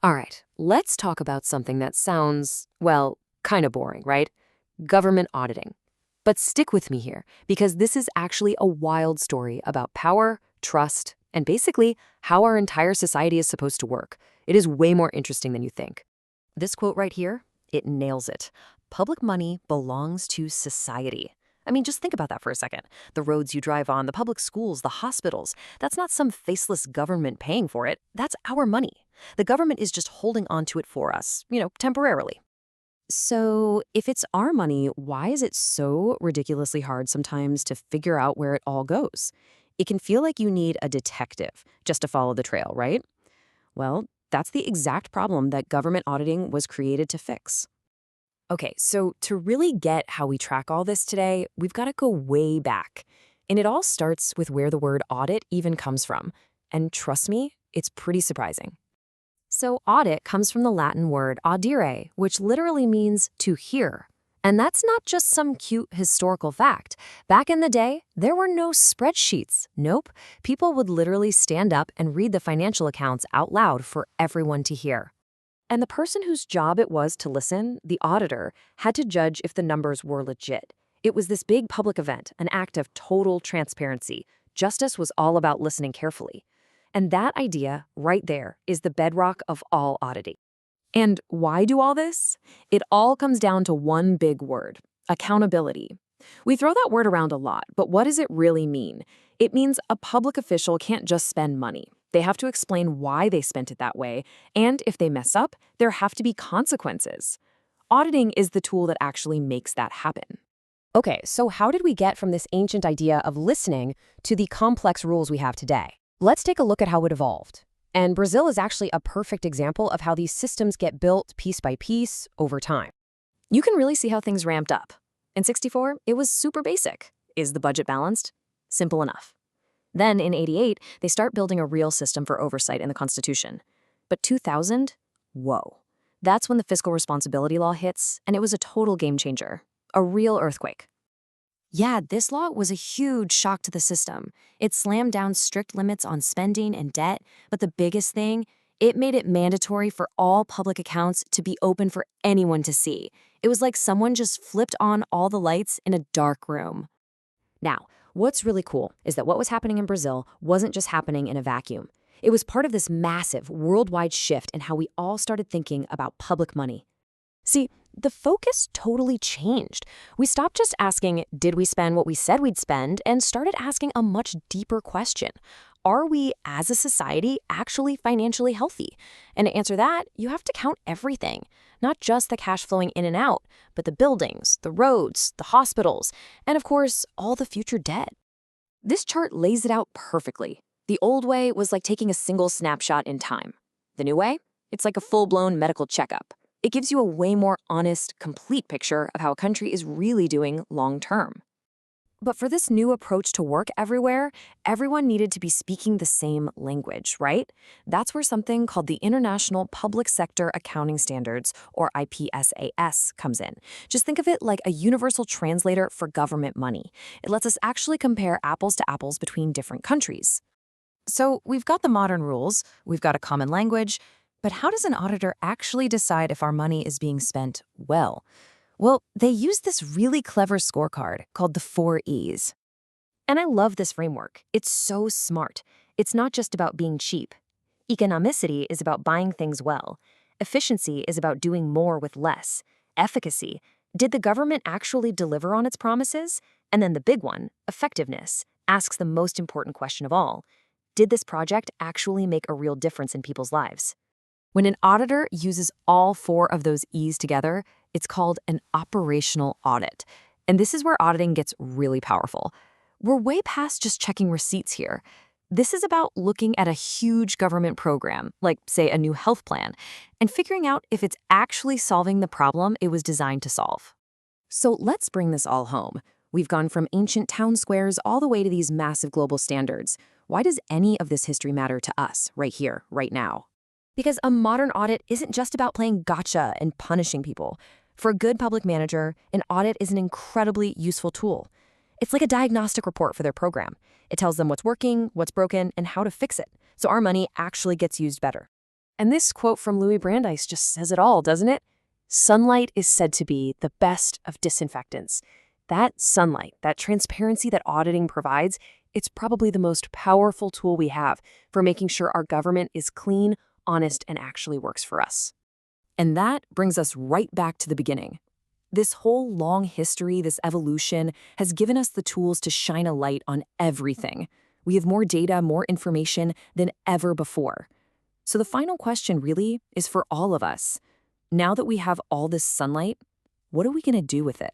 All right, let's talk about something that sounds, well, kind of boring, right? Government auditing. But stick with me here, because this is actually a wild story about power, trust, and basically how our entire society is supposed to work. It is way more interesting than you think. This quote right here, it nails it. Public money belongs to society. I mean, just think about that for a second. The roads you drive on, the public schools, the hospitals, that's not some faceless government paying for it. That's our money. The government is just holding on to it for us, temporarily. So, if it's our money, why is it so ridiculously hard sometimes to figure out where it all goes? It can feel like you need a detective just to follow the trail, right? Well, that's the exact problem that government auditing was created to fix. Okay, so to really get how we track all this today, we've got to go way back. And it all starts with where the word audit even comes from. And trust me, it's pretty surprising. So audit comes from the Latin word audire, which literally means to hear. And that's not just some cute historical fact. Back in the day, there were no spreadsheets. Nope. People would literally stand up and read the financial accounts out loud for everyone to hear. And the person whose job it was to listen, the auditor, had to judge if the numbers were legit. It was this big public event, an act of total transparency. Justice was all about listening carefully. And that idea, right there, is the bedrock of all auditing. And why do all this? It all comes down to one big word: accountability. We throw that word around a lot, but what does it really mean? It means a public official can't just spend money. They have to explain why they spent it that way, and if they mess up, there have to be consequences. Auditing is the tool that actually makes that happen. Okay, so how did we get from this ancient idea of listening to the complex rules we have today? Let's take a look at how it evolved. And Brazil is actually a perfect example of how these systems get built piece by piece over time. You can really see how things ramped up. In '64, it was super basic. Is the budget balanced? Simple enough. Then in '88, they start building a real system for oversight in the Constitution. But 2000? Whoa. That's when the fiscal responsibility law hits, and it was a total game changer. A real earthquake. Yeah, this law was a huge shock to the system. It slammed down strict limits on spending and debt, but the biggest thing, it made it mandatory for all public accounts to be open for anyone to see. It was like someone just flipped on all the lights in a dark room. Now, what's really cool is that what was happening in Brazil wasn't just happening in a vacuum. It was part of this massive worldwide shift in how we all started thinking about public money. See, the focus totally changed. We stopped just asking, did we spend what we said we'd spend, and started asking a much deeper question. Are we, as a society, actually financially healthy? And to answer that, you have to count everything, not just the cash flowing in and out, but the buildings, the roads, the hospitals, and of course, all the future debt. This chart lays it out perfectly. The old way was like taking a single snapshot in time. The new way? It's like a full-blown medical checkup. It gives you a way more honest, complete picture of how a country is really doing long-term. But for this new approach to work everywhere, everyone needed to be speaking the same language, right? That's where something called the International Public Sector Accounting Standards, or IPSAS, comes in. Just think of it like a universal translator for government money. It lets us actually compare apples to apples between different countries. So we've got the modern rules, we've got a common language, but how does an auditor actually decide if our money is being spent well? Well, they use this really clever scorecard called the 4 E's. And I love this framework. It's so smart. It's not just about being cheap. Economicity is about buying things well. Efficiency is about doing more with less. Efficacy, did the government actually deliver on its promises? And then the big one, effectiveness, asks the most important question of all. Did this project actually make a real difference in people's lives? When an auditor uses all 4 of those E's together, it's called an operational audit. And this is where auditing gets really powerful. We're way past just checking receipts here. This is about looking at a huge government program, like, say, a new health plan, and figuring out if it's actually solving the problem it was designed to solve. So let's bring this all home. We've gone from ancient town squares all the way to these massive global standards. Why does any of this history matter to us right here, right now? Because a modern audit isn't just about playing gotcha and punishing people. For a good public manager, an audit is an incredibly useful tool. It's like a diagnostic report for their program. It tells them what's working, what's broken, and how to fix it, so our money actually gets used better. And this quote from Louis Brandeis just says it all, doesn't it? Sunlight is said to be the best of disinfectants. That sunlight, that transparency that auditing provides, it's probably the most powerful tool we have for making sure our government is clean, honest, and actually works for us. And that brings us right back to the beginning. This whole long history, this evolution, has given us the tools to shine a light on everything. We have more data, more information than ever before. So the final question really is for all of us. Now that we have all this sunlight, what are we going to do with it?